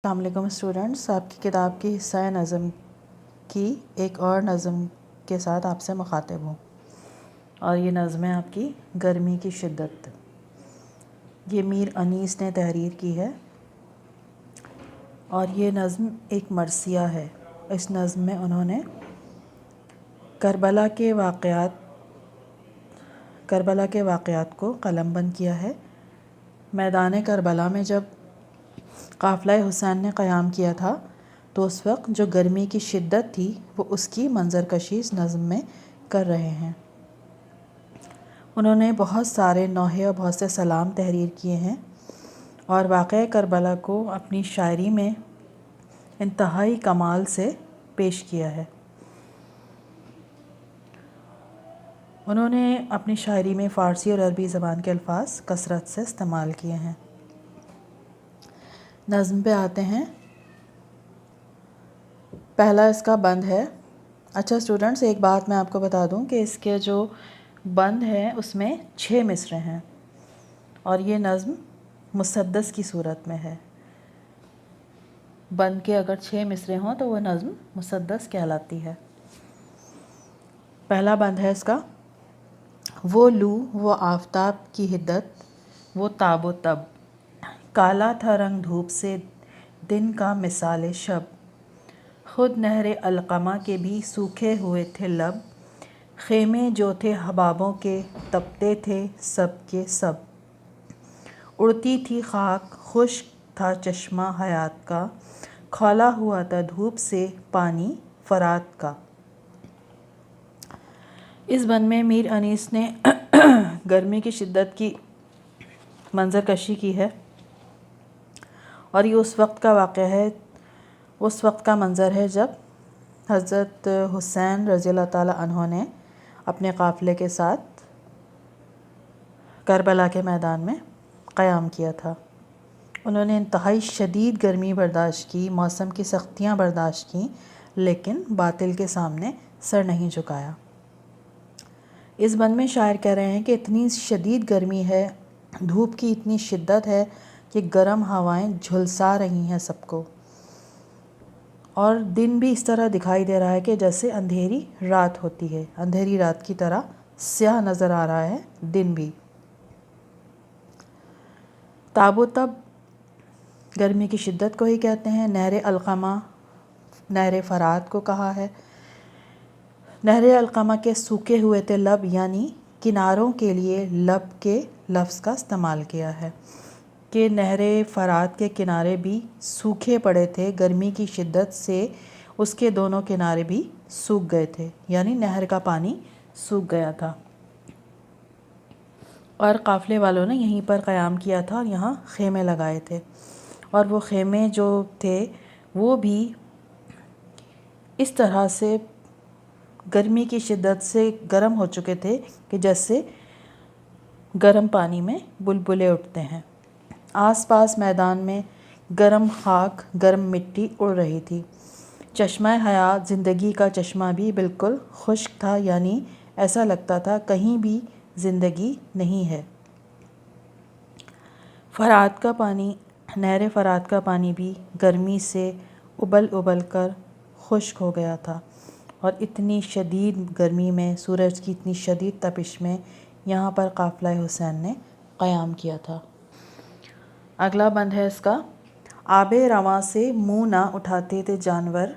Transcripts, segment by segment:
السلام علیکم اسٹوڈنٹس، آپ کی کتاب کی حصہ نظم کی ایک اور نظم کے ساتھ آپ سے مخاطب ہوں، اور یہ نظم ہے آپ کی گرمی کی شدت۔ یہ میر انیس نے تحریر کی ہے اور یہ نظم ایک مرثیہ ہے۔ اس نظم میں انہوں نے کربلا کے واقعات کو قلم بند کیا ہے۔ میدان کربلا میں جب قافلہ حسین نے قیام کیا تھا تو اس وقت جو گرمی کی شدت تھی وہ اس کی منظر کشی اس نظم میں کر رہے ہیں۔ انہوں نے بہت سارے نوحے اور بہت سے سلام تحریر کیے ہیں اور واقعہ کربلا کو اپنی شاعری میں انتہائی کمال سے پیش کیا ہے۔ انہوں نے اپنی شاعری میں فارسی اور عربی زبان کے الفاظ کثرت سے استعمال کیے ہیں۔ نظم پہ آتے ہیں۔ پہلا اس کا بند ہے۔ اچھا اسٹوڈنٹس، ایک بات میں آپ کو بتا دوں کہ اس کے جو بند ہے اس میں 6 مصرعے ہیں اور یہ نظم مسدس کی صورت میں ہے۔ بند کے اگر 6 مصرعے ہوں تو وہ نظم مسدس کہلاتی ہے۔ پہلا بند ہے اس کا: وہ لو وہ آفتاب کی حدت، وہ تاب و تب، کالا تھا رنگ دھوپ سے دن کا مثال شب، خود نہر علقمہ کے بھی سوکھے ہوئے تھے لب، خیمے جو تھے حبابوں کے تپتے تھے سب کے سب، اڑتی تھی خاک خشک تھا چشمہ حیات کا، کھولا ہوا تھا دھوپ سے پانی فرات کا۔ اس بند میں میر انیس نے گرمی کی شدت کی منظر کشی کی ہے اور یہ اس وقت کا واقعہ ہے، اس وقت کا منظر ہے جب حضرت حسین رضی اللہ تعالیٰ عنہ نے اپنے قافلے کے ساتھ کربلا کے میدان میں قیام کیا تھا۔ انہوں نے انتہائی شدید گرمی برداشت کی، موسم کی سختیاں برداشت کیں، لیکن باطل کے سامنے سر نہیں جھکایا۔ اس بند میں شاعر کہہ رہے ہیں کہ اتنی شدید گرمی ہے، دھوپ کی اتنی شدت ہے کہ گرم ہوائیں جھلسا رہی ہیں سب کو، اور دن بھی اس طرح دکھائی دے رہا ہے کہ جیسے اندھیری رات ہوتی ہے، اندھیری رات کی طرح سیاہ نظر آ رہا ہے دن بھی۔ تاب و تب گرمی کی شدت کو ہی کہتے ہیں۔ نہر علقمہ نہر فرات کو کہا ہے۔ نہر علقمہ کے سوکھے ہوئے تھے لب، یعنی کناروں کے لیے لب کے لفظ کا استعمال کیا ہے کہ نہر فرات کے کنارے بھی سوکھے پڑے تھے، گرمی کی شدت سے اس کے دونوں کنارے بھی سوکھ گئے تھے، یعنی نہر کا پانی سوکھ گیا تھا، اور قافلے والوں نے یہیں پر قیام کیا تھا اور یہاں خیمے لگائے تھے، اور وہ خیمے جو تھے وہ بھی اس طرح سے گرمی کی شدت سے گرم ہو چکے تھے کہ جیسے گرم پانی میں بلبلے اٹھتے ہیں۔ آس پاس میدان میں گرم خاک، گرم مٹی اڑ رہی تھی۔ چشمہ حیات، زندگی کا چشمہ بھی بالکل خشک تھا، یعنی ایسا لگتا تھا کہیں بھی زندگی نہیں ہے۔ فرات کا پانی، نہر فرات کا پانی بھی گرمی سے ابل ابل کر خشک ہو گیا تھا، اور اتنی شدید گرمی میں، سورج کی اتنی شدید تپش میں یہاں پر قافلہ حسین نے قیام کیا تھا۔ اگلا بند ہے اس کا: آب رواں سے منہ نہ اٹھاتے تھے جانور،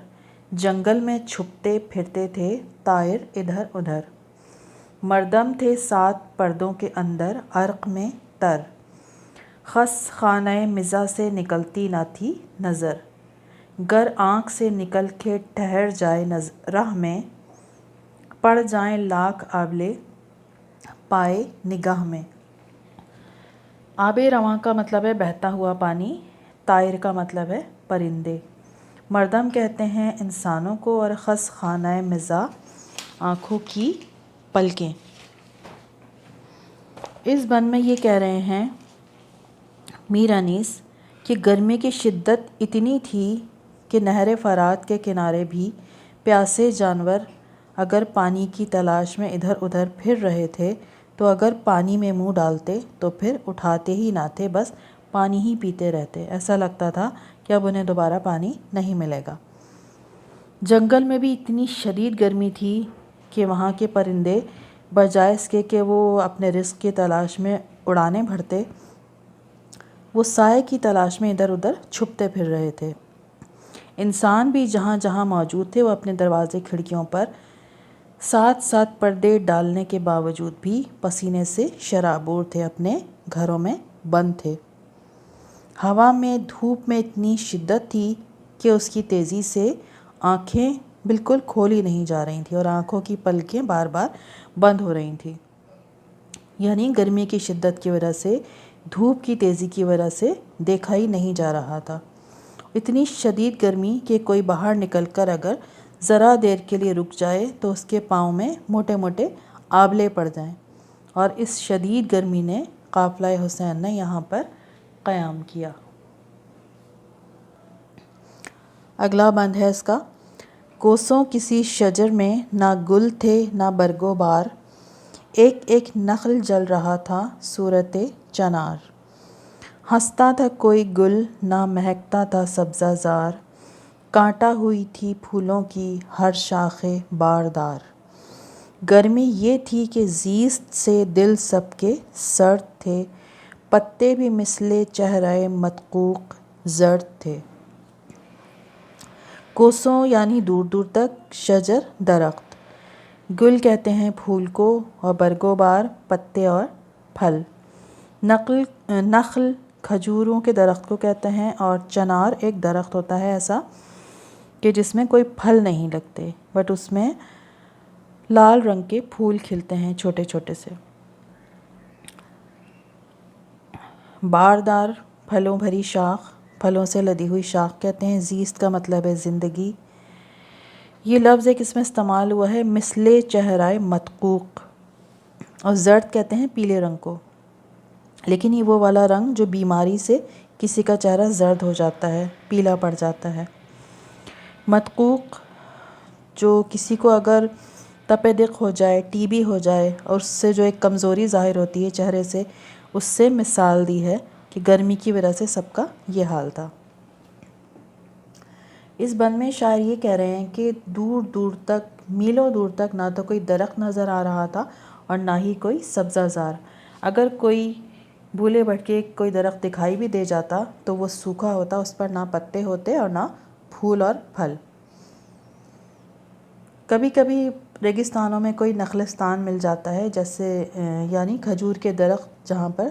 جنگل میں چھپتے پھرتے تھے طائر ادھر ادھر، مردم تھے 7 پردوں کے اندر عرق میں تر، خس خانہ مزاح سے نکلتی نہ تھی نظر، گر آنکھ سے نکل کے ٹھہر جائے راہ میں، پڑ جائیں لاکھ آبلے پائے نگاہ میں۔ آب رواں کا مطلب ہے بہتا ہوا پانی، طائر کا مطلب ہے پرندے، مردم کہتے ہیں انسانوں کو، اور خس خانہ مزاح آنکھوں کی پلکیں۔ اس بند میں یہ کہہ رہے ہیں میر انیس کہ گرمی کی شدت اتنی تھی کہ نہر فرات کے کنارے بھی پیاسے جانور اگر پانی کی تلاش میں ادھر ادھر پھر رہے تھے تو اگر پانی میں منہ ڈالتے تو پھر اٹھاتے ہی نہ تھے، بس پانی ہی پیتے رہتے۔ ایسا لگتا تھا کہ اب انہیں دوبارہ پانی نہیں ملے گا۔ جنگل میں بھی اتنی شدید گرمی تھی کہ وہاں کے پرندے بجائے اس کے کہ وہ اپنے رزق کی تلاش میں اڑانے بھرتے، وہ سائے کی تلاش میں ادھر ادھر چھپتے پھر رہے تھے۔ انسان بھی جہاں جہاں موجود تھے وہ اپنے دروازے کھڑکیوں پر 7 پردے ڈالنے کے باوجود بھی پسینے سے شرابور تھے، اپنے گھروں میں بند تھے۔ ہوا میں دھوپ میں اتنی شدت تھی کہ اس کی تیزی سے آنکھیں بالکل کھولی نہیں جا رہی تھیں اور آنکھوں کی پلکیں بار بار بند ہو رہی تھیں، یعنی گرمی کی شدت کی وجہ سے، دھوپ کی تیزی کی وجہ سے دیکھا ہی نہیں جا رہا تھا۔ اتنی شدید گرمی کہ کوئی باہر نکل کر اگر ذرا دیر کے لیے رک جائے تو اس کے پاؤں میں موٹے موٹے آبلے پڑ جائیں، اور اس شدید گرمی نے قافلہ حسین نے یہاں پر قیام کیا۔ اگلا بند ہے اس کا: کوسوں کسی شجر میں نہ گل تھے نہ برگو بار، ایک ایک نخل جل رہا تھا صورت چنار، ہنستا تھا کوئی گل نہ مہکتا تھا سبزہ زار، کانٹا ہوئی تھی پھولوں کی ہر شاخ باردار۔ گرمی یہ تھی کہ زیست سے دل سب کے سرد تھے، پتے بھی مثل چہرہ مدقوق زرد تھے۔ کوسوں یعنی دور دور تک، شجر درخت، گل کہتے ہیں پھول کو، اور برگو بار پتے اور پھل، نخل کھجوروں کے درخت کو کہتے ہیں، اور چنار ایک درخت ہوتا ہے ایسا کہ جس میں کوئی پھل نہیں لگتے بٹ اس میں لال رنگ کے پھول کھلتے ہیں چھوٹے چھوٹے سے۔ باردار پھلوں بھری شاخ، پھلوں سے لدی ہوئی شاخ کہتے ہیں۔ زیست کا مطلب ہے زندگی۔ یہ لفظ ایک اس میں استعمال ہوا ہے مثل چہرہ مدقوق، اور زرد کہتے ہیں پیلے رنگ کو، لیکن یہ وہ والا رنگ جو بیماری سے کسی کا چہرہ زرد ہو جاتا ہے، پیلا پڑ جاتا ہے۔ مدقوق جو کسی کو اگر تپ دق ہو جائے، ٹی بی ہو جائے، اور اس سے جو ایک کمزوری ظاہر ہوتی ہے چہرے سے، اس سے مثال دی ہے کہ گرمی کی وجہ سے سب کا یہ حال تھا۔ اس بند میں شاعر یہ کہہ رہے ہیں کہ دور دور تک، میلوں دور تک نہ تو کوئی درخت نظر آ رہا تھا اور نہ ہی کوئی سبزہ زار۔ اگر کوئی بھولے بھٹکے کوئی درخت دکھائی بھی دے جاتا تو وہ سوکھا ہوتا، اس پر نہ پتے ہوتے اور نہ پھول اور پھل۔ کبھی کبھی ریگستانوں میں کوئی نخلستان مل جاتا ہے، جیسے یعنی کھجور کے درخت جہاں پر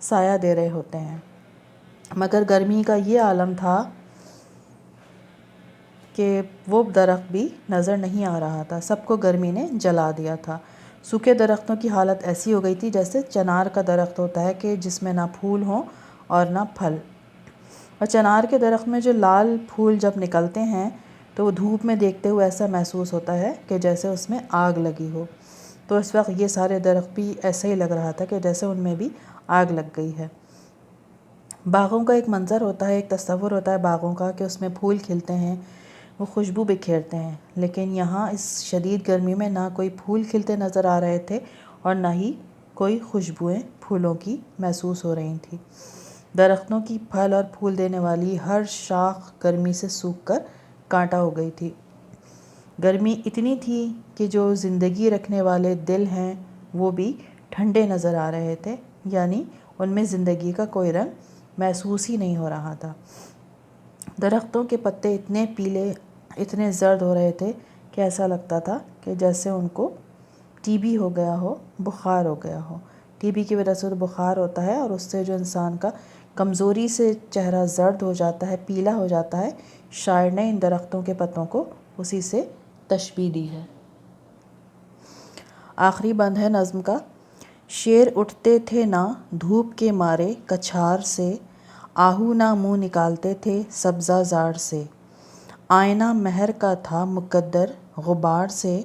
سایہ دے رہے ہوتے ہیں، مگر گرمی کا یہ عالم تھا کہ وہ درخت بھی نظر نہیں آ رہا تھا، سب کو گرمی نے جلا دیا تھا۔ سوکھے درختوں کی حالت ایسی ہو گئی تھی جیسے چنار کا درخت ہوتا ہے کہ جس میں نہ پھول ہوں اور نہ پھل، اور چنار کے درخت میں جو لال پھول جب نکلتے ہیں تو وہ دھوپ میں دیکھتے ہوئے ایسا محسوس ہوتا ہے کہ جیسے اس میں آگ لگی ہو۔ تو اس وقت یہ سارے درخت بھی ایسا ہی لگ رہا تھا کہ جیسے ان میں بھی آگ لگ گئی ہے۔ باغوں کا ایک منظر ہوتا ہے، ایک تصور ہوتا ہے باغوں کا کہ اس میں پھول کھلتے ہیں، وہ خوشبو بکھیرتے ہیں، لیکن یہاں اس شدید گرمی میں نہ کوئی پھول کھلتے نظر آ رہے تھے اور نہ ہی کوئی خوشبوئیں پھولوں کی محسوس ہو رہی تھیں۔ درختوں کی پھل اور پھول دینے والی ہر شاخ گرمی سے سوکھ کر کانٹا ہو گئی تھی۔ گرمی اتنی تھی کہ جو زندگی رکھنے والے دل ہیں وہ بھی ٹھنڈے نظر آ رہے تھے، یعنی ان میں زندگی کا کوئی رنگ محسوس ہی نہیں ہو رہا تھا۔ درختوں کے پتے اتنے پیلے، اتنے زرد ہو رہے تھے کہ ایسا لگتا تھا کہ جیسے ان کو ٹی بی ہو گیا ہو، بخار ہو گیا ہو۔ ٹی بی کی وجہ سے تو بخار ہوتا ہے، اور اس سے جو انسان کا کمزوری سے چہرہ زرد ہو جاتا ہے، پیلا ہو جاتا ہے، شاعر نے ان درختوں کے پتوں کو اسی سے تشبیہ دی ہے۔ آخری بند ہے نظم کا: شیر اٹھتے تھے نہ دھوپ کے مارے کچھار سے، آہو نہ منہ نکالتے تھے سبزہ زار سے، آئینہ مہر کا تھا مقدر غبار سے،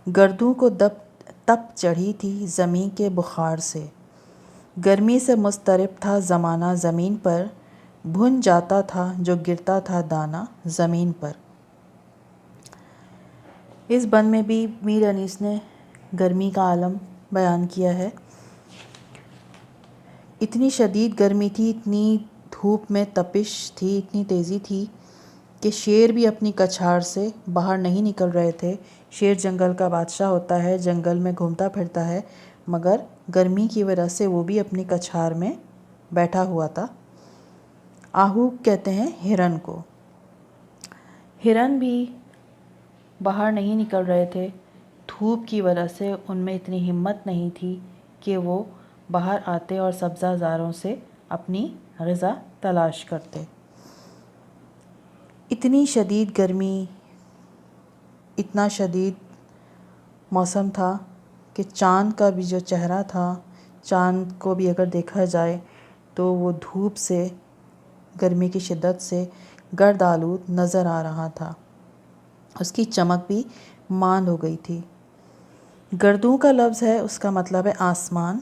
گردوں کو تپ چڑھی تھی زمیں کے بخار سے، گرمی سے مضطرب تھا زمانہ زمین پر، بھن جاتا تھا جو گرتا تھا دانہ زمین پر۔ اس بند میں بھی میر انیس نے گرمی کا عالم بیان کیا ہے۔ اتنی شدید گرمی تھی، اتنی دھوپ میں تپش تھی، اتنی تیزی تھی کہ شیر بھی اپنی کچھار سے باہر نہیں نکل رہے تھے۔ شیر جنگل کا بادشاہ ہوتا ہے، جنگل میں گھومتا پھرتا ہے، مگر گرمی کی وجہ سے وہ بھی اپنی کچھار میں بیٹھا ہوا تھا۔ آہو کہتے ہیں ہرن کو۔ ہرن بھی باہر نہیں نکل رہے تھے، دھوپ کی وجہ سے ان میں اتنی ہمت نہیں تھی کہ وہ باہر آتے اور سبزہ زاروں سے اپنی غذا تلاش کرتے۔ اتنی شدید گرمی، اتنا شدید موسم تھا کہ چاند کا بھی جو چہرہ تھا، چاند کو بھی اگر دیکھا جائے تو وہ دھوپ سے، گرمی کی شدت سے گرد آلود نظر آ رہا تھا، اس کی چمک بھی ماند ہو گئی تھی۔ گردوں کا لفظ ہے، اس کا مطلب ہے آسمان۔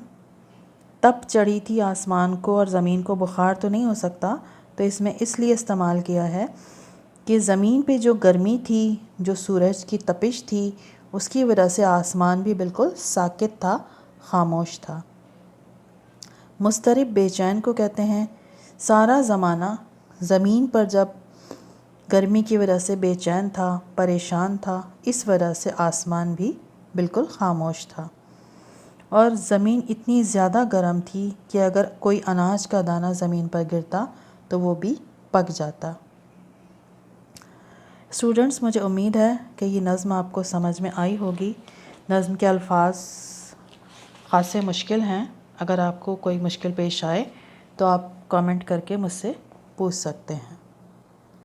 تپ چڑھی تھی آسمان کو، اور زمین کو بخار تو نہیں ہو سکتا، تو اس میں اس لیے استعمال کیا ہے کہ زمین پہ جو گرمی تھی، جو سورج کی تپش تھی، اس کی وجہ سے آسمان بھی بالکل ساکت تھا، خاموش تھا۔ مضطرب بے چین کو کہتے ہیں۔ سارا زمانہ زمین پر جب گرمی کی وجہ سے بے چین تھا، پریشان تھا، اس وجہ سے آسمان بھی بالکل خاموش تھا، اور زمین اتنی زیادہ گرم تھی کہ اگر کوئی اناج کا دانہ زمین پر گرتا تو وہ بھی پک جاتا۔ اسٹوڈنٹس، مجھے امید ہے کہ یہ نظم آپ کو سمجھ میں آئی ہوگی۔ نظم کے الفاظ خاصے مشکل ہیں، اگر آپ کو کوئی مشکل پیش آئے تو آپ کامنٹ کر کے مجھ سے پوچھ سکتے ہیں۔